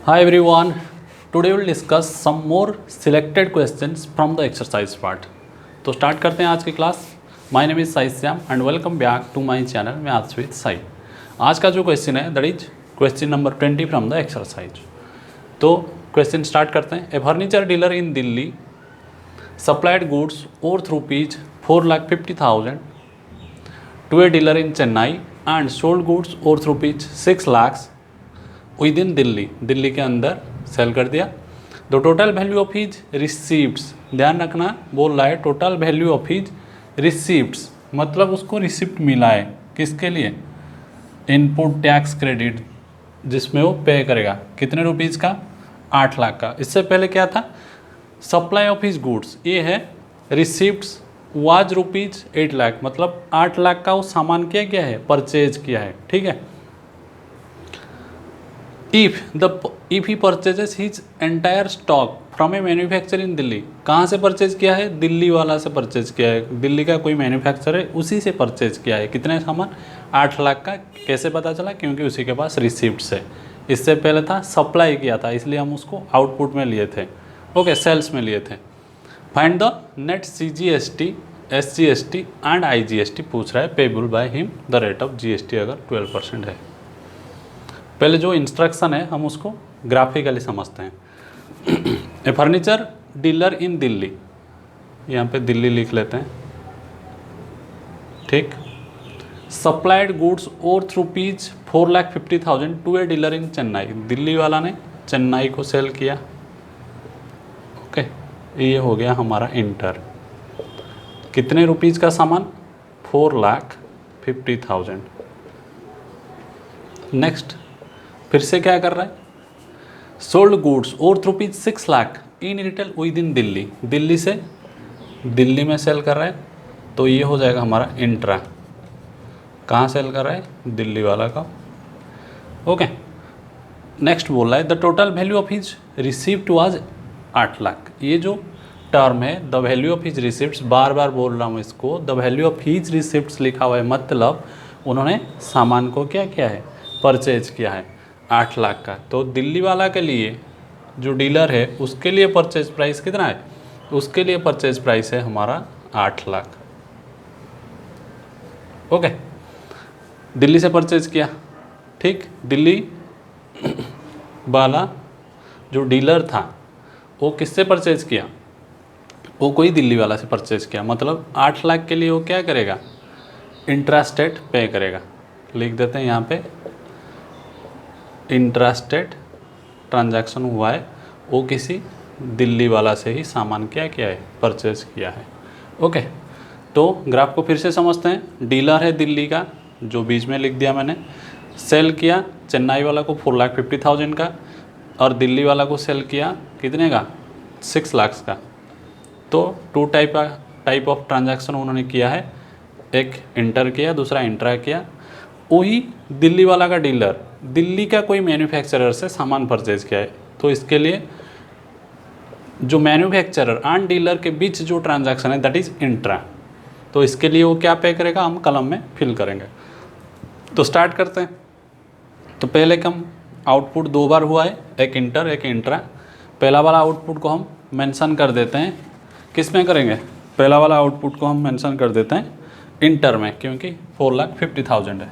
Hi everyone. Today we'll discuss some more selected questions from the exercise part. तो start करते हैं आज की class. My name is Sai Shyam and welcome back to my channel maths with Sai. आज का जो question है that is question number 20 from the exercise. तो क्वेश्चन स्टार्ट करते हैं. A furniture dealer in Delhi supplied goods worth rupees 4,50,000 to a dealer in Chennai and sold goods worth rupees 6 lakhs with in Delhi के अंदर cell कर दिया. The total value of his receipts, ध्यान रखना बोल रहा है total value of his receipts, मतलब उसको रिसिप्ट मिला है किसके लिए, इनपुट टैक्स क्रेडिट जिसमें वो पे करेगा कितने रुपीज़ का, 8 लाख का. इससे पहले क्या था, सप्लाई ऑफ हिज गुड्स, ये है रिसिप्ट्स वाज रुपीज़ 8 लाख, मतलब 8 लाख का वो सामान क्या है, परचेज किया है. ठीक है. If he purchases his entire stock from a manufacturer in Delhi, कहाँ से परचेज किया है, दिल्ली वाला से परचेज किया है, दिल्ली का कोई मैन्युफैक्चरर है उसी से परचेज किया है. कितने सामान, 8 लाख का. कैसे पता चला, क्योंकि उसी के पास रिसिप्ट्स है. इससे पहले था सप्लाई किया था, इसलिए हम उसको आउटपुट में लिए थे. ओके, सेल्स में लिए थे. Find the net CGST SGST and IGST पूछ रहा है. Payable by him the rate of GST अगर 12% है. पहले जो इंस्ट्रक्शन है हम उसको ग्राफिकली समझते हैं. A furniture dealer in Delhi, यहाँ पे दिल्ली लिख लेते हैं. ठीक. Supplied goods worth rupees 4,50,000 to a dealer in Chennai, Delhi वाला ने चेन्नई को सेल किया. ओके, ये हो गया हमारा इंटर. कितने रुपीज़ का सामान, 4,50,000. नेक्स्ट फिर से क्या कर रहा है, sold goods worth rupees 6 lakh in retail with in Delhi, Delhi से दिल्ली में सेल कर रहा है. तो ये हो जाएगा हमारा इंट्रा. कहाँ सेल कर रहा है, दिल्ली वाला का. ओके. नेक्स्ट बोल रहा है the total value of his receipt was 8 lakh. ये जो टर्म है the value of his receipt, बार बार बोल रहा हूँ इसको, the value of his receipt लिखा हुआ है, मतलब उन्होंने सामान को क्या किया है, परचेज किया है 8 लाख का. तो दिल्ली वाला के लिए जो डीलर है उसके लिए परचेज प्राइस कितना है, उसके लिए परचेज प्राइस है हमारा 8 लाख. ओके, दिल्ली से परचेज किया. ठीक. दिल्ली वाला जो डीलर था वो किससे परचेज किया, वो कोई दिल्ली वाला से परचेज किया, मतलब 8 लाख के लिए वो क्या करेगा, इंट्रास्टेट पे करेगा. लिख देते हैं यहाँ पे, इंट्रास्टेट ट्रांजैक्शन हुआ है, वो किसी दिल्ली वाला से ही सामान क्या किया है, परचेज किया है. ओके. तो ग्राफ को फिर से समझते हैं. डीलर है दिल्ली का, जो बीच में लिख दिया मैंने, सेल किया चेन्नई वाला को 4,50,000 का, और दिल्ली वाला को सेल किया कितने का, 6 लाख का. तो 2 टाइप ऑफ ट्रांजैक्शन उन्होंने किया है, एक इंटर किया, दूसरा इंट्रा किया. वही दिल्ली वाला का डीलर दिल्ली का कोई मैन्युफैक्चरर से सामान परचेज किया है, तो इसके लिए जो मैन्युफैक्चरर एंड डीलर के बीच जो ट्रांजैक्शन है दैट इज़ इंट्रा. तो इसके लिए वो क्या पे करेगा, हम कलम में फिल करेंगे. तो स्टार्ट करते हैं. तो पहले कम आउटपुट 2 बार हुआ है, एक इंटर एक इंट्रा. पहला वाला आउटपुट को हम मेंशन कर देते हैं, किस में करेंगे, पहला वाला आउटपुट को हम मेंशन कर देते हैं इंटर में, क्योंकि 4,50,000 है.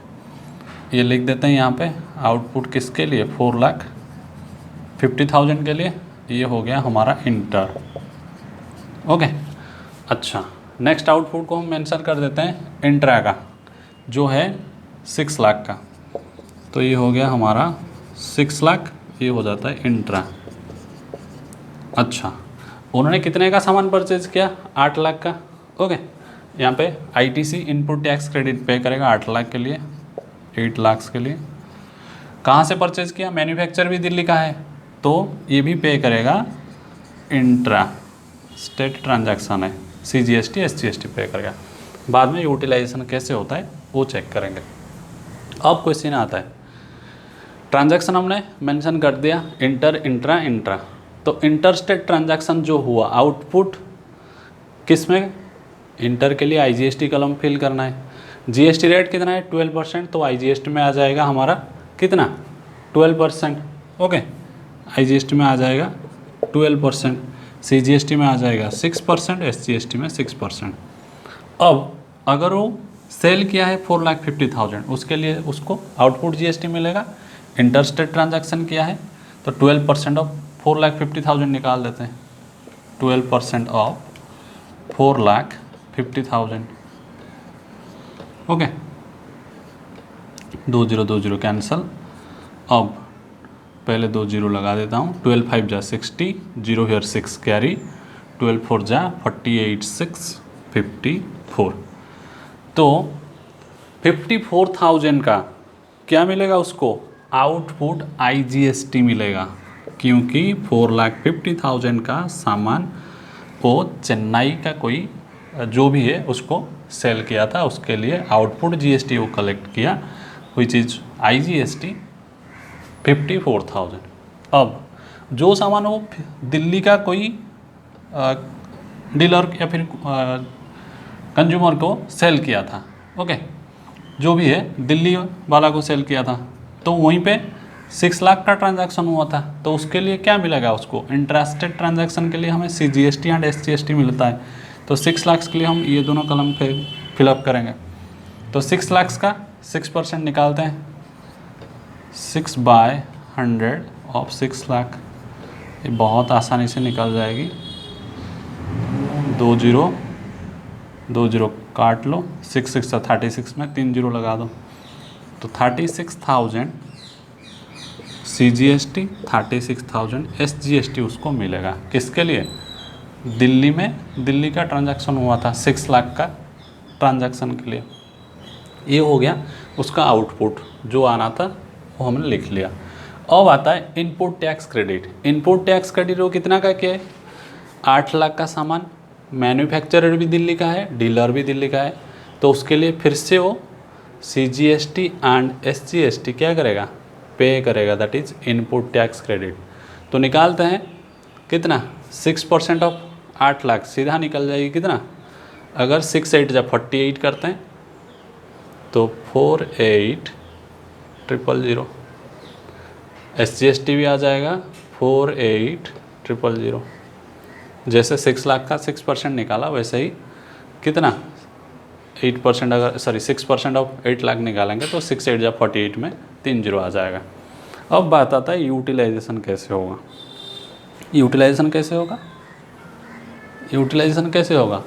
ये लिख देते हैं यहाँ पे, आउटपुट किसके लिए, 4,50,000 के लिए. ये हो गया हमारा इंटर. ओके. अच्छा, नेक्स्ट आउटपुट को हम मेंशन कर देते हैं इंट्रा का, जो है 6 लाख का. तो ये हो गया हमारा 6 लाख, ये हो जाता है इंट्रा. अच्छा, उन्होंने कितने का सामान परचेज किया, 8 लाख का. ओके. यहाँ पे ITC इनपुट टैक्स क्रेडिट पे करेगा 8 लाख के लिए, 8 लाख के लिए. कहाँ से परचेज किया, मैन्युफैक्चर भी दिल्ली का है, तो ये भी पे करेगा, इंट्रा स्टेट ट्रांजैक्शन है, CGST SGST पे करेगा. बाद में यूटिलाइजेशन कैसे होता है वो चेक करेंगे. अब क्वेश्चन आता है, ट्रांजैक्शन हमने मेंशन कर दिया इंटर इंट्रा इंट्रा. तो इंटरस्टेट ट्रांजैक्शन जो हुआ, आउटपुट किस में, इंटर के लिए IGST कलम फिल करना है. GST रेट कितना है, 12%. तो IGST में आ जाएगा हमारा कितना, 12%. ओके. IGST में आ जाएगा 12%, CGST में आ जाएगा 6%, SGST में 6%। अब अगर वो सेल किया है 4,50,000, उसके लिए उसको आउटपुट GST मिलेगा। इंटरस्टेट ट्रांजैक्शन किया है तो 12% ऑफ 4,50,000 निकाल देते हैं। 12% ऑफ 4,50,000, ओके। 20 कैंसल। अब पहले 2 जीरो लगा देता हूँ। 12 5 जा 60, 0 हेयर 6 कैरी, 12 4 जा 48 6 54। तो 54,000 का क्या मिलेगा उसको? आउटपुट IGST मिलेगा, क्योंकि 4,50,000 का सामान वो चेन्नई का कोई जो भी है उसको सेल किया था, उसके लिए आउटपुट GST वो कलेक्ट किया, विच इज IGST 54,000। अब जो सामान वो दिल्ली का कोई डीलर या फिर कंज्यूमर को सेल किया था, ओके, जो भी है दिल्ली वाला को सेल किया था, तो वहीं पे 6 लाख का ट्रांजैक्शन हुआ था, तो उसके लिए क्या मिलेगा उसको? इंटरेस्टेड ट्रांजैक्शन के लिए हमें CGST एंड SGST मिलता है। तो 6 लाख के लिए हम ये दोनों कलम पे फिलअप करेंगे। तो 6 लाख का 6% निकालते हैं, 6/100 ऑफ 6 लाख, ये बहुत आसानी से निकल जाएगी। 2 जीरो काट लो, 6 6 36 में 3 जीरो लगा दो, तो 36,000 CGST, 36,000 SGST उसको मिलेगा। किसके लिए? दिल्ली में, दिल्ली का ट्रांजैक्शन हुआ था 6 लाख का ट्रांजैक्शन के लिए। ये हो गया उसका आउटपुट, जो आना था वो हमने लिख लिया। अब आता है input tax credit. Input tax credit वो कितना का क्या है? 8 लाख का सामान, मैन्युफैक्चरर भी दिल्ली का है, डीलर भी दिल्ली का है, तो उसके लिए फिर से वो CGST एंड SGST क्या करेगा? पे करेगा, that is input tax credit. तो निकालते हैं कितना? 6% ऑफ 8 लाख सीधा निकल जाएगी कितना? अगर 6 8 जब 48 करते हैं तो 48,000। SGST भी आ जाएगा 48,000। जैसे 6 लाख का 6% निकाला, वैसे ही कितना 8% अगर 6% ऑफ 8 लाख निकालेंगे तो 6 8 जा 48 में 3 जीरो आ जाएगा। अब बात आता है यूटिलाइजेशन कैसे होगा। यूटिलाइजेशन कैसे होगा? यूटिलाइजेशन कैसे होगा?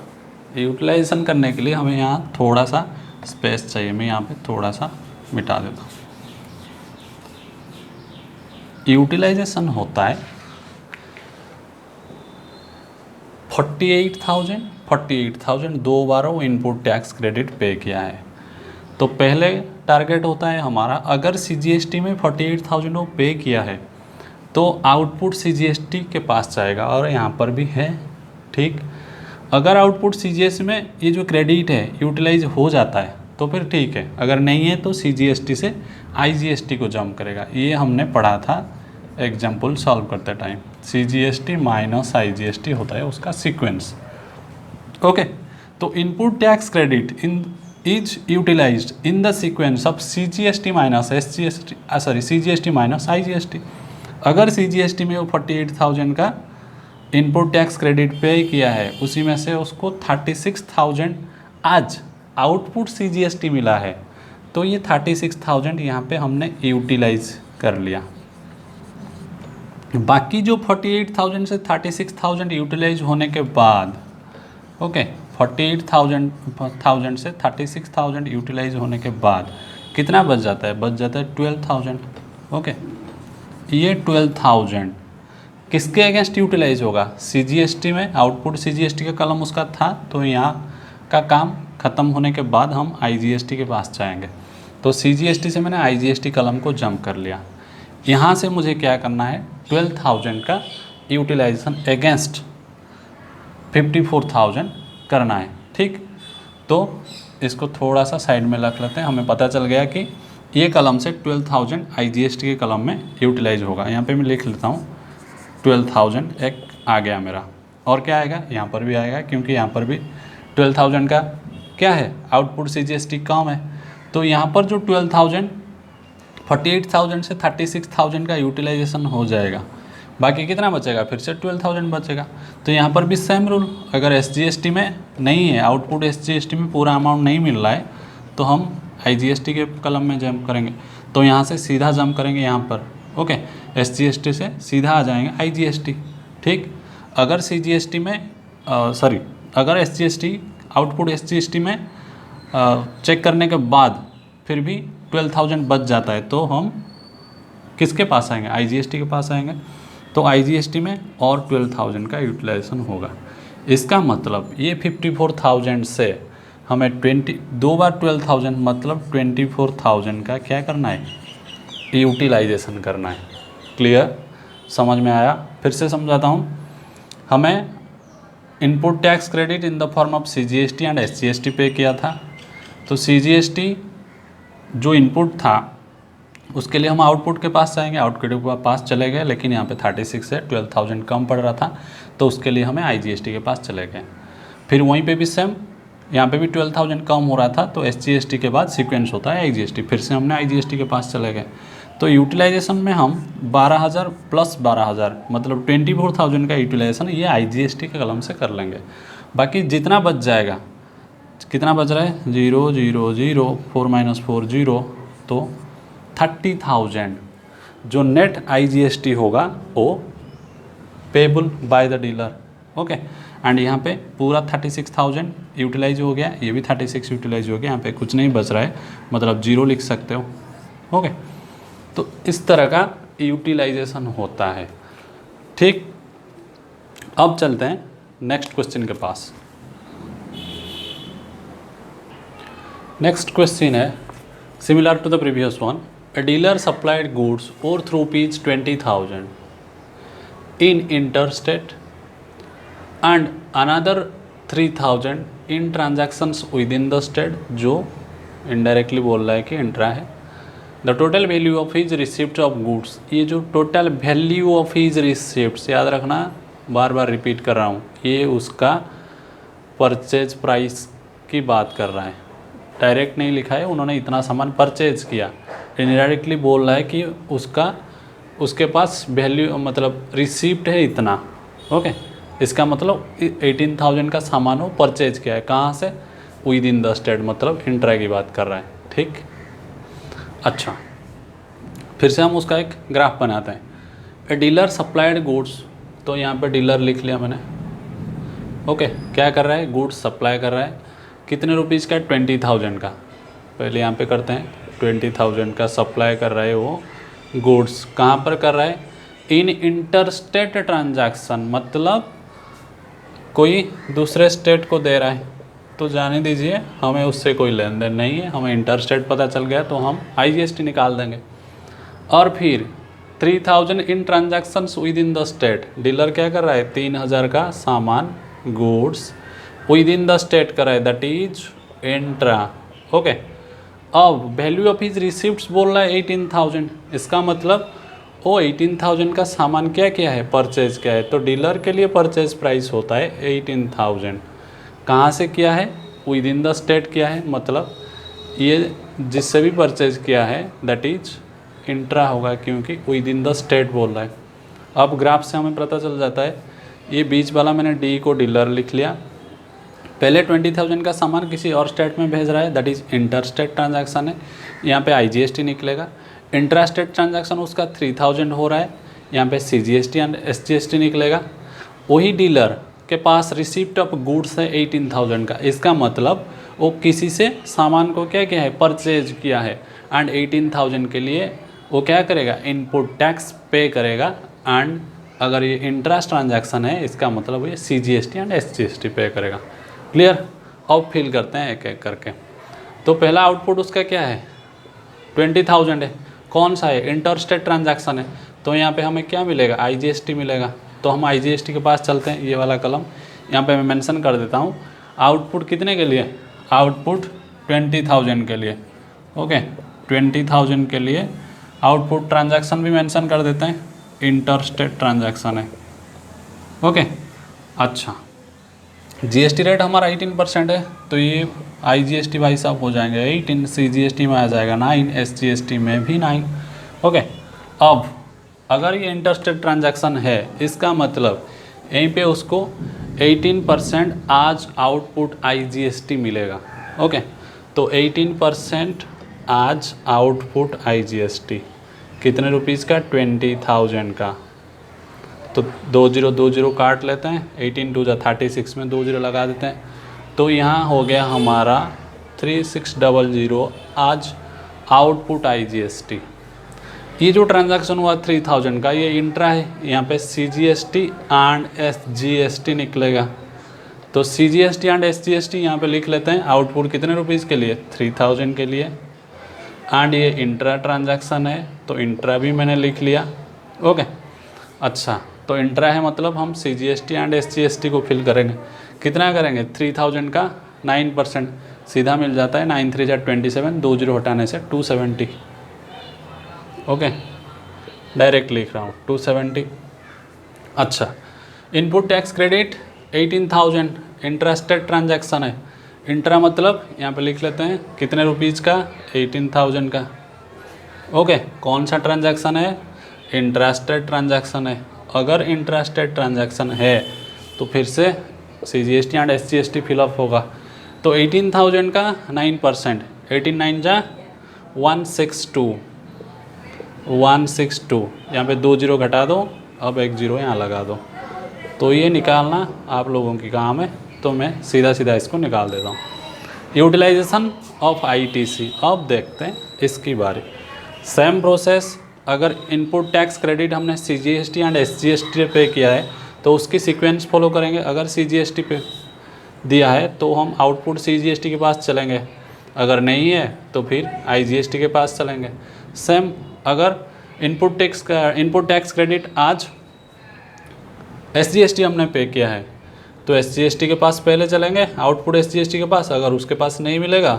यूटिलाइजेशन करने के लिए हमें यहाँ थोड़ा सा स्पेस चाहिए, मैं यहाँ पे थोड़ा सा मिटा देता हूँ। यूटिलाइजेशन होता है 48,000 दो बार वो इनपुट टैक्स क्रेडिट पे किया है। तो पहले टारगेट होता है हमारा, अगर CGST में 48,000 वो पे किया है तो आउटपुट CGST के पास जाएगा, और यहाँ पर भी है, ठीक। अगर आउटपुट CGST में ये जो क्रेडिट है यूटिलाइज हो जाता है तो फिर ठीक है, अगर नहीं है तो CGST से IGST को जंप करेगा। ये हमने पढ़ा था एग्जाम्पल सॉल्व करते टाइम। CGST माइनस IGST होता है उसका सीक्वेंस, ओके। तो input tax credit is utilised in the sequence of CGST minus CGST minus IGST। अगर CGST में वो 48,000 का इनपुट टैक्स क्रेडिट पे किया है, उसी में से उसको 36,000 आज आउटपुट CGST मिला है, तो ये 36,000 यहाँ पे हमने यूटिलाइज कर लिया। बाकी जो 48,000 से 36,000 यूटिलाइज होने के बाद, ओके, 48,000 से 36,000 यूटिलाइज होने के बाद कितना बच जाता है? बच जाता है 12,000, ओके। ये 12,000 किसके अगेंस्ट यूटिलाइज होगा? CGST में। आउटपुट CGST का कलम उसका था, तो यहाँ का काम ख़त्म होने के बाद हम IGST के पास जाएंगे। तो CGST से मैंने IGST कलम को जंप कर लिया। यहाँ से मुझे क्या करना है? 12,000 का यूटिलाइजेशन अगेंस्ट 54,000 करना है, ठीक। तो इसको थोड़ा सा साइड में रख लेते हैं। हमें पता चल गया कि ये कलम से 12,000 IGST के कलम में यूटिलाइज होगा। यहाँ पे मैं लिख लेता हूँ 12,000 एक आ गया मेरा, और क्या आएगा? यहाँ पर भी आएगा, क्योंकि यहाँ पर भी 12,000 का क्या है? आउटपुट CGST कम है। तो यहाँ पर जो 12,000 48,000 से 36,000 का यूटिलाइजेशन हो जाएगा, बाकी कितना बचेगा, फिर से 12,000 बचेगा। तो यहाँ पर भी सेम रूल, अगर SGST में नहीं है, आउटपुट SGST में पूरा अमाउंट नहीं मिल रहा है, तो हम IGST के कलम में जंप करेंगे। तो यहाँ से सीधा जंप करेंगे यहाँ पर, ओके, SGST से सीधा आ जाएंगे IGST, ठीक। अगर CGST में अगर SGST आउटपुट SGST में चेक करने के बाद फिर भी 12,000 बच जाता है, तो हम किसके पास आएंगे, IGST के पास आएंगे। तो IGST में और 12,000 का यूटिलाइजेशन होगा। इसका मतलब ये 54,000 से हमें 2 बार 12,000 मतलब 24,000 का क्या करना है, यूटिलाइजेशन करना है। क्लियर, समझ में आया? फिर से समझाता हूँ। हमें input tax credit in the form of CGST and SGST पे किया था। तो CGST जो इनपुट था उसके लिए हम आउटपुट के पास जाएंगे, आउटपुट के पास चले गए, लेकिन यहाँ पे 36 से 12,000 कम पड़ रहा था, तो उसके लिए हमें IGST के पास चले गए। फिर वहीं पे भी सेम, यहाँ पे भी 12,000 कम हो रहा था, तो SGST के बाद सीक्वेंस होता है IGST, फिर से हमने IGST के पास चले गए। तो यूटिलाइजेशन में हम 12,000 प्लस 12,000 मतलब 24,000 का यूटिलाइजेशन ये IGST के कलम से कर लेंगे। बाकी जितना बच जाएगा, कितना बच रहा है, 0 0 0 4 - 4 0, तो 30,000 जो नेट IGST होगा वो payable by the dealer, okay. And यहाँ पे पूरा 36,000 यूटिलाइज हो गया, ये भी 36 यूटिलाइज हो गया, यहाँ पे कुछ नहीं बच रहा है, मतलब 0 लिख सकते हो, ओके। तो इस तरह का यूटिलाइजेशन होता है, ठीक। अब चलते हैं नेक्स्ट क्वेश्चन के पास। नेक्स्ट क्वेश्चन है similar to the previous one. A dealer supplied goods worth rupees 20,000 in interstate and another 3,000 in transactions within the state, जो indirectly बोल रहा है कि इंट्रा है। The total value of his receipt of goods, ये जो total value of his receipts, याद रखना, बार बार रिपीट कर रहा हूँ, ये उसका परचेज प्राइस की बात कर रहा है, डायरेक्ट नहीं लिखा है उन्होंने इतना सामान परचेज किया, इनडायरेक्टली बोल रहा है कि उसके पास वैल्यू मतलब रिसीप्ट है इतना, ओके। इसका मतलब 18,000 का सामान वो परचेज किया है, कहाँ से, विद इन द स्टेट, मतलब इंट्रा की बात कर रहा है, ठीक। अच्छा, फिर से हम उसका एक ग्राफ बनाते हैं। ए डीलर सप्लाइड गुड्स, तो यहाँ पे डीलर लिख लिया मैंने, ओके। क्या कर रहा है, गुड्स सप्लाई कर रहा है, कितने रुपीज़ का, 20,000 का। पहले यहाँ पे करते हैं, 20,000 का सप्लाई कर रहा है वो गुड्स, कहाँ पर कर रहा है, इन इंटरस्टेट ट्रांजैक्शन, मतलब कोई दूसरे स्टेट को दे रहा है, तो जाने दीजिए, हमें उससे कोई लेन देन नहीं है, हमें इंटरस्टेट पता चल गया तो हम IGST निकाल देंगे। और फिर 3,000 in transactions within the state, dealer क्या कर रहा है, 3,000 का सामान goods within the state कर रहा है, दैट इज इंट्रा, ओके। अब वैल्यू ऑफ हिज रिसिप्ट्स बोल रहा है 18,000, इसका मतलब वो 18,000 का सामान क्या क्या है, परचेज क्या है, तो डीलर के लिए परचेज प्राइस होता है 18,000। कहाँ से किया है, विद इन द स्टेट किया है, मतलब ये जिससे भी परचेज किया है दैट इज इंट्रा होगा, क्योंकि विद इन द स्टेट बोल रहा है। अब ग्राफ से हमें पता चल जाता है, ये बीच वाला मैंने डी को डीलर लिख लिया, पहले 20,000 का सामान किसी और स्टेट में भेज रहा है, that is inter state transaction है, यहाँ पे IGST निकलेगा। इंट्रा स्टेट ट्रांजैक्शन उसका 3,000 हो रहा है, यहाँ पे CGST एंड SGST निकलेगा। वही डीलर के पास रिसिप्ट ऑफ गुड्स है 18,000 का, इसका मतलब वो किसी से सामान को क्या किया है, परचेज किया है, एंड 18,000 के लिए वो क्या करेगा, इनपुट टैक्स पे करेगा, एंड अगर ये इंट्रा ट्रांजैक्शन है इसका मतलब ये CGST एंड SGST पे करेगा। क्लियर। अब फिल करते हैं एक एक करके। तो पहला आउटपुट उसका क्या है, 20,000 है, कौन सा है, इंटरस्टेट ट्रांजैक्शन है, तो यहाँ पे हमें क्या मिलेगा, IGST मिलेगा। तो हम IGST के पास चलते हैं, ये वाला कलम यहाँ पे मैं मेंशन कर देता हूँ। आउटपुट कितने के लिए, आउटपुट 20,000 के लिए, ओके, 20,000 के लिए आउटपुट ट्रांजैक्शन भी मेंशन कर देते हैं, इंटरस्टेट ट्रांजैक्शन है, ओके। अच्छा, GST रेट हमारा 18% है, तो ये IGST भाई साहब हो जाएंगे 18, CGST में आ जाएगा 9, SGST में भी 9, ओके। अब अगर ये इंटरस्टेट ट्रांजैक्शन है, इसका मतलब यहीं पे उसको 18% आज आउटपुट IGST मिलेगा। ओके, तो 18% आज आउटपुट IGST कितने रुपीज़ का? 20,000 का। तो 2020 काट लेते हैं, 18 2 36 में 20 लगा देते हैं, तो यहाँ हो गया हमारा 3600 आज आउटपुट IGST। ये जो ट्रांजैक्शन हुआ 3000 का, ये इंट्रा है, यहाँ पे CGST एंड SGST निकलेगा। तो CGST एंड SGST यहाँ पे लिख लेते हैं। आउटपुट कितने रुपीज़ के लिए? 3000 के लिए। एंड ये इंट्रा ट्रांजैक्शन है, तो इंट्रा भी मैंने लिख लिया। ओके, अच्छा, तो इंट्रा है मतलब हम CGST एंड SGST को फिल करेंगे। कितना करेंगे? 3000 का 9% सीधा मिल जाता है, 9 3 27, 20 हटाने से 270। ओके, डायरेक्ट लिख रहा हूँ 270। अच्छा, input tax credit 18,000 interested transaction है। इंट्रा मतलब यहाँ पे लिख लेते हैं कितने रुपीज़ का? 18,000 का। ओके, कौन सा ट्रांजैक्शन है? इंटरेस्टेड ट्रांजैक्शन है। अगर इंटरेस्टेड ट्रांजैक्शन है तो फिर से CGST एंड SGST फिलअप होगा। तो 18,000 का 9%, 18 9 जा 162, 162, यहाँ पे 2 जीरो घटा दो, अब 1 जीरो यहाँ लगा दो। तो ये निकालना आप लोगों की काम है, तो मैं सीधा सीधा इसको निकाल देता हूँ। यूटिलाइजेशन ऑफ ITC, अब देखते हैं इसकी बारी। सेम प्रोसेस, अगर इनपुट टैक्स क्रेडिट हमने CGST एंड SGST पे किया है तो उसकी सीक्वेंस फॉलो करेंगे। अगर CGST पे दिया है तो हम आउटपुट CGST के पास चलेंगे, अगर नहीं है तो फिर IGST के पास चलेंगे। सेम, अगर इनपुट टैक्स क्रेडिट आज SGST हमने पे किया है तो SGST के पास पहले चलेंगे, आउटपुट SGST के पास। अगर उसके पास नहीं मिलेगा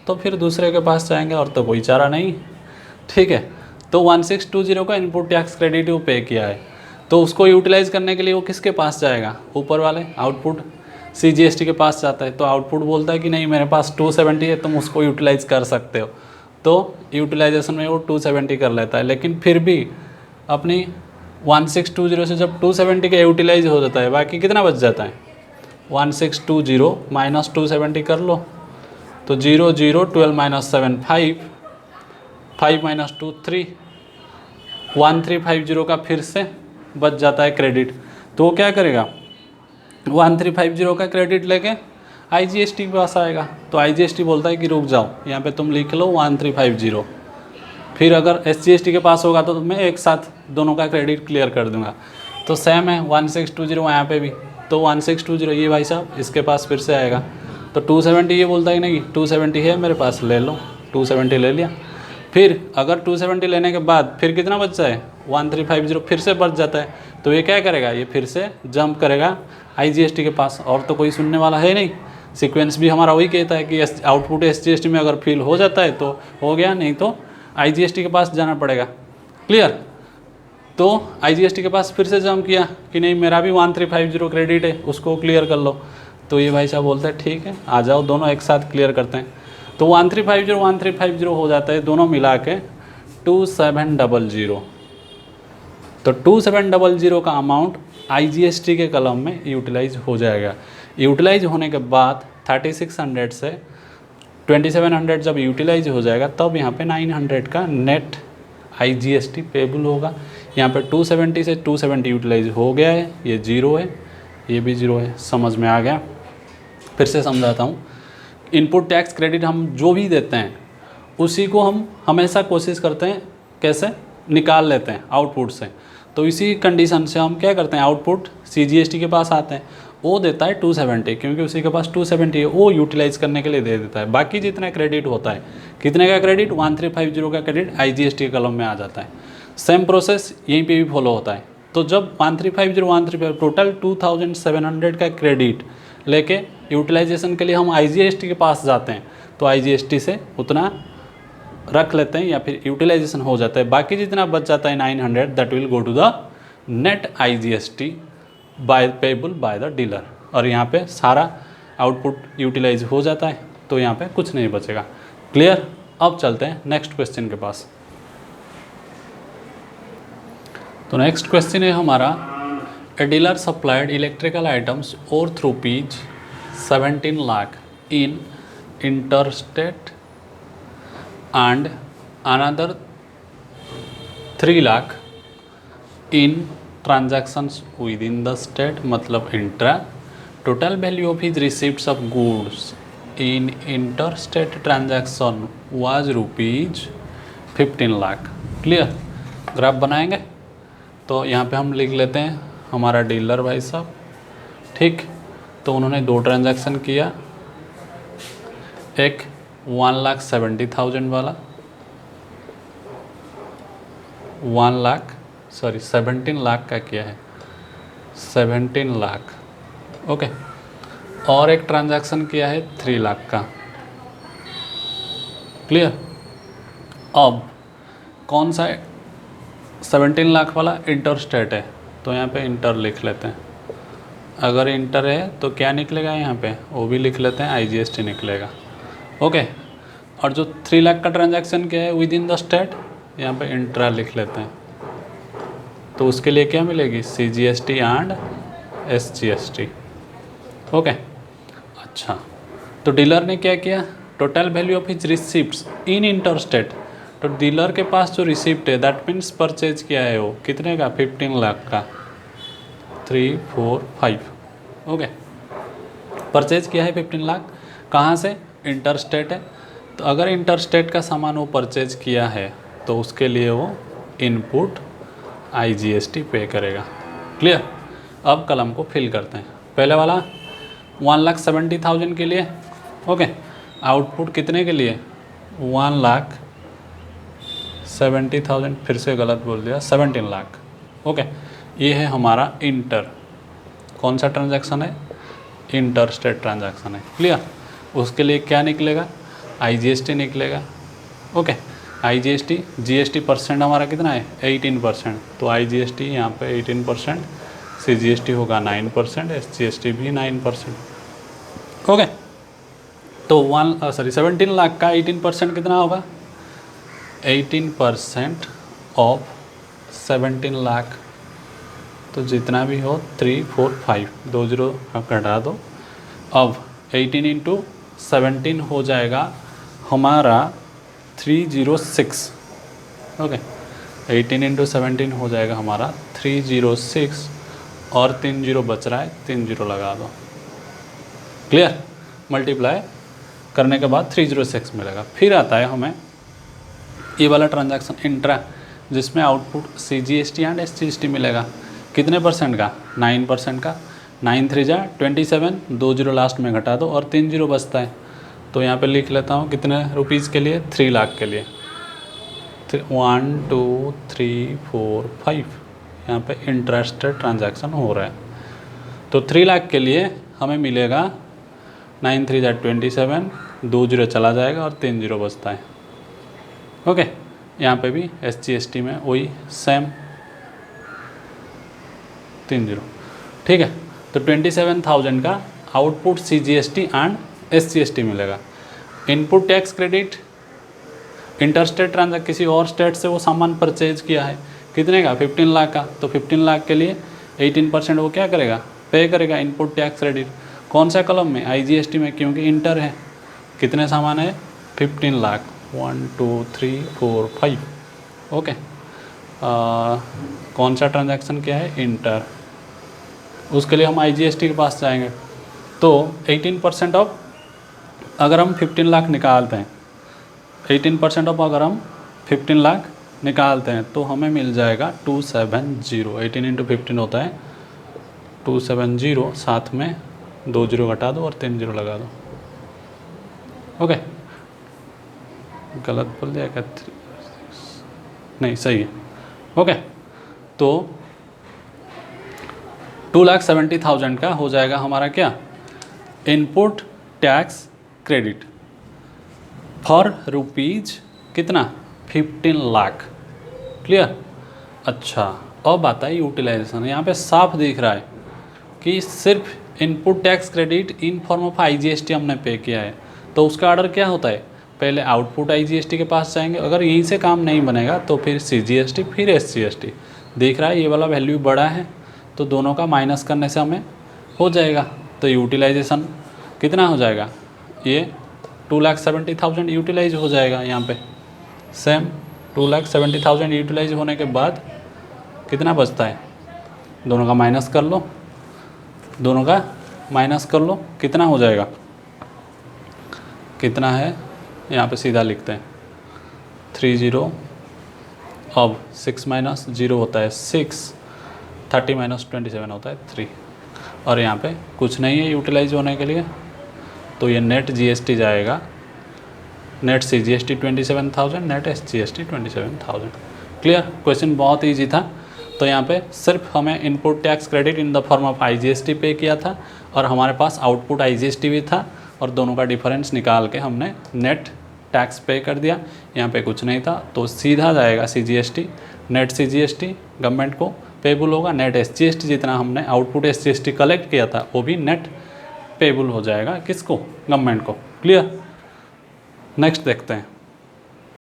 तो फिर दूसरे के पास जाएंगे, और तो कोई चारा नहीं। ठीक है, तो 1620 का इनपुट टैक्स क्रेडिट वो पे किया है, तो उसको यूटिलाइज़ करने के लिए वो किसके पास जाएगा? ऊपर वाले आउटपुट CGST के पास जाता है। तो आउटपुट बोलता है कि नहीं, मेरे पास 270 है, तुम उसको यूटिलाइज़ कर सकते हो। तो यूटिलाइजेशन में वो 270 कर लेता है। लेकिन फिर भी अपनी 1620 से जब 270 का यूटिलाइज हो जाता है, बाकी कितना बच जाता है? 1620 माइनस 270 कर लो, तो 0 0 12 माइनस 7 5, 5 माइनस 2 3, 1350 का फिर से बच जाता है क्रेडिट। तो वो क्या करेगा? 1350 का क्रेडिट लेके IGST के पास आएगा। तो IGST बोलता है कि रुक जाओ, यहाँ पे तुम लिख लो 1350। फिर अगर SGST के पास होगा तो मैं एक साथ दोनों का क्रेडिट क्लियर कर दूंगा। तो सेम है 1620 यहाँ पे भी, तो 1620 ये भाई साहब इसके पास फिर से आएगा। तो 270 ये बोलता है नहीं, 270 है मेरे पास, ले लो, 270 ले लिया। फिर अगर 270 लेने के बाद फिर कितना बचता है? 1350 फिर से बच जाता है। तो ये क्या करेगा? ये फिर से जंप करेगा IGST के पास, और तो कोई सुनने वाला है नहीं। सीक्वेंस भी हमारा वही कहता है कि आउटपुट SGST में अगर फिल हो जाता है तो हो गया, नहीं तो IGST के पास जाना पड़ेगा। क्लियर? तो IGST के पास फिर से जंप किया कि नहीं, मेरा भी 1350 क्रेडिट है, उसको क्लियर कर लो। तो ये भाई साहब बोलते हैं ठीक है, आ जाओ, दोनों एक साथ क्लियर करते हैं। तो 1350 हो जाता है, दोनों मिला के 2700। तो 2700 का अमाउंट IGST के कलम में यूटिलाइज हो जाएगा। यूटिलाइज होने के बाद 3600 से 2700 जब यूटिलाइज हो जाएगा तब यहाँ पे 900 का नेट IGST पेबल होगा। यहाँ पे 270 से 270 यूटिलाइज हो गया है, ये 0 है, ये भी 0 है। समझ में आ गया? फिर से समझाता हूँ। इनपुट टैक्स क्रेडिट हम जो भी देते हैं उसी को हम हमेशा कोशिश करते हैं कैसे निकाल लेते हैं आउटपुट से। तो इसी कंडीशन से हम क्या करते हैं, आउटपुट CGST के पास आते हैं, वो देता है 270, क्योंकि उसी के पास 270 है, वो यूटिलाइज करने के लिए दे देता है। बाकी जितना क्रेडिट होता है, कितने का क्रेडिट? 1350 का क्रेडिट IGST के कलम में आ जाता है। सेम प्रोसेस यहीं पे भी फॉलो होता है। तो जब 1350 टोटल 2700 का क्रेडिट लेके यूटिलाइजेशन के लिए हम IGST के पास जाते हैं, तो IGST से उतना रख लेते हैं या फिर यूटिलाइजेशन हो जाता है। बाकी जितना बच जाता है 900, that will go to the net IGST by payable by the dealer. और यहाँ पे सारा आउटपुट यूटिलाइज हो जाता है, तो यहाँ पे कुछ नहीं बचेगा। क्लियर? अब चलते हैं नेक्स्ट क्वेश्चन के पास। तो नेक्स्ट क्वेश्चन है हमारा, a dealer supplied electrical items और rupees 17 lakh in interstate and another 3 lakh in transactions within the state, मतलब intra. Total value of his receipts of goods in interstate transaction was rupees 15 lakh. Clear, graph बनाएंगे तो यहाँ पे हम लिख लेते हैं हमारा डीलर भाई साहब, ठीक। तो उन्होंने 2 ट्रांजैक्शन किया, एक 1,70,000 वाला, 17 लाख का किया है, 17 लाख, ओके। और एक ट्रांजैक्शन किया है 3 लाख का। क्लियर। अब कौन सा 17 लाख वाला इंटरस्टेट है, तो यहाँ पे इंटर लिख लेते हैं। अगर इंटर है तो क्या निकलेगा यहाँ पे, वो भी लिख लेते हैं, IGST निकलेगा, ओके। और जो 3 लाख का ट्रांजैक्शन क्या है विद इन द स्टेट, यहाँ पे इंट्रा लिख लेते हैं। तो उसके लिए क्या मिलेगी, CGST एंड SGST, ओके। अच्छा, तो डीलर ने क्या किया, total value of his receipts in interstate, तो डीलर के पास जो रिसिप्ट है दैट मीन्स परचेज किया है वो कितने का, 15 लाख का, 3, 4, 5, ओके। परचेज किया है 15 लाख, कहाँ से, इंटरस्टेट है। तो अगर इंटरस्टेट का सामान वो परचेज किया है तो उसके लिए वो इनपुट IGST पे करेगा। क्लियर। अब कलम को फिल करते हैं। पहले वाला 1,70,000 के लिए, ओके। आउटपुट कितने के लिए, 1,70,000, फिर से गलत बोल दिया, 17 लाख, ओके। ये है हमारा इंटर, कौन सा ट्रांजैक्शन है, इंटरस्टेट ट्रांजैक्शन है। क्लियर। उसके लिए क्या निकलेगा, IGST निकलेगा, ओके। IGST, GST परसेंट हमारा कितना है, 18%, तो IGST यहाँ पे 18%, CGST होगा 9%, SGST भी 9%, ओके। तो 17 लाख का 18% कितना होगा, 18% ऑफ 17 लाख, तो जितना भी हो 3, 4, 5, 2 जीरो घटा दो। अब 18 इंटू 17 हो जाएगा हमारा 306, ओके। 18 इंटू 17 हो जाएगा हमारा 306, और 3 जीरो बच रहा है, 3 जीरो लगा दो। क्लियर। मल्टीप्लाई करने के बाद 306 मिलेगा। फिर आता है हमें ये वाला ट्रांजैक्शन इंट्रा, जिसमें आउटपुट CGST एंड SGST मिलेगा, कितने परसेंट का, 9% का। 9 3 जा 27, 2 जीरो लास्ट में घटा दो और 3 जीरो बचता है। तो यहाँ पे लिख लेता हूँ कितने रुपीज़ के लिए, 3 लाख के लिए। 1 2 3 4 5 यहाँ पे इंटरेस्टेड ट्रांजैक्शन हो रहा है। तो 3 लाख के लिए हमें मिलेगा 9 3 जा 27, 2 जीरो चला जाएगा और 3 जीरो बचता है, ओके। यहाँ पे भी SGST में वही सेम 3 जीरो, ठीक है। तो 27,000 का आउटपुट CGST एंड SGST मिलेगा। Input tax credit, interstate transaction, किसी और स्टेट से वो सामान परचेज किया है, कितने का, 15 लाख का। तो 15 लाख के लिए 18% वो क्या करेगा, पे करेगा इनपुट टैक्स क्रेडिट। कौन सा कलम में, IGST में, क्योंकि इंटर है। कितने सामान है, 15 लाख, 1 2 3 4 5, ओके। कौन सा ट्रांजैक्शन क्या है, इंटर। उसके लिए हम IGST के पास जाएंगे। तो 18% ऑफ, अगर हम 15 लाख निकालते हैं, 18% ऑफ अगर हम 15 लाख निकालते हैं तो हमें मिल जाएगा 270। 18 इंटू 15 होता है 270, साथ में 2 जीरो घटा दो और 3 जीरो लगा दो, ओके। गलत बोल दिया क्या, नहीं सही है, ओके। तो 2,70,000 का हो जाएगा हमारा क्या, input tax credit for rupees कितना, 15 लाख। क्लियर। अच्छा, अब आता है यूटिलाइजेशन। यहाँ पे साफ दिख रहा है कि सिर्फ input tax credit in form of IGST हमने पे किया है। तो उसका ऑर्डर क्या होता है, पहले आउटपुट IGST के पास जाएंगे, अगर यहीं से काम नहीं बनेगा तो फिर CGST, फिर SGST। देख रहा है ये वाला वैल्यू बड़ा है, तो दोनों का माइनस करने से हमें हो जाएगा। तो यूटिलाइजेशन कितना हो जाएगा, ये 2,70,000 यूटिलाइज हो जाएगा यहाँ पे। सेम 2,70,000 यूटिलाइज होने के बाद कितना बचता है, दोनों का माइनस कर लो, दोनों का माइनस कर लो, कितना हो जाएगा, कितना है यहाँ पे सीधा लिखते हैं 30, अब 6 माइनस 0 होता है 6, 30 माइनस 27 होता है 3, और यहाँ पे कुछ नहीं है यूटिलाइज होने के लिए, तो ये नेट जीएसटी जाएगा, net CGST 27,000, net SGST 27,000। Clear, question बहुत ईजी था। तो यहाँ पे सिर्फ हमें input tax credit in the form of IGST पे किया था, और हमारे पास आउटपुट IGST भी था, और दोनों का डिफरेंस निकाल के हमने नेट टैक्स पे कर दिया। यहाँ पे कुछ नहीं था, तो सीधा जाएगा CGST, नेट CGST गवर्नमेंट को पेबल होगा, नेट SGST जितना हमने आउटपुट SGST कलेक्ट किया था वो भी नेट पेबल हो जाएगा, किसको, गवर्नमेंट को। क्लियर, नेक्स्ट देखते हैं।